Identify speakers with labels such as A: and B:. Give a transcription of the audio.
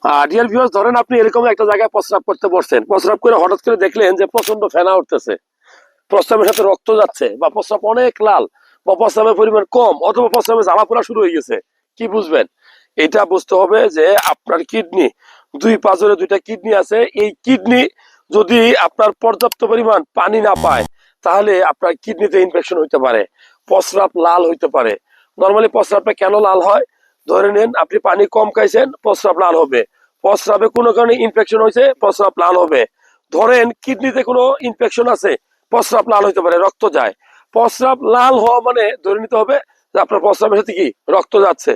A: Dear viewers, ধরেন আপনি এরকম একটা জায়গায় প্রস্রাব করতে বসছেন, প্রস্রাব করে হঠাৎ করে দেখলেন যে প্রচন্ড ফেনা উঠতেছে, প্রস্রাবের সাথে রক্ত যাচ্ছে, বা প্রস্রাব অনেক লাল, বা প্রস্রাবের পরিমাণ কম, অথবা প্রস্রাবে জ্বালা পোড়া শুরু হয়ে গেছে। কি বুঝবেন? এটা বুঝতে হবে যে আপনার কিডনি, দুই পাঁজরে দুইটা কিডনি আছে, এই কিডনি যদি আপনার পর্যাপ্ত পরিমাণ পানি না পায়, তাহলে আপনার কিডনিতে ইনফেকশন হইতে পারে, প্রস্রাব লাল হইতে পারে। নর্মালি প্রস্রাবটা কেন লাল হয়? ধরে নেন আপনি পানি কম খাইছেন, প্রস্রাব লাল হবে। প্রস্রাবে কোনো কারণে ইনফেকশন হয়েছে, প্রস্রাব লাল হবে। ধরেন কিডনিতে কোনো ইনফেকশন আছে, প্রস্রাব লাল হইতে পারে, রক্ত যায়। প্রস্রাব লাল হওয়া মানে ধরে নিতে হবে যে আপনার প্রস্রাবের সাথে কি রক্ত যাচ্ছে।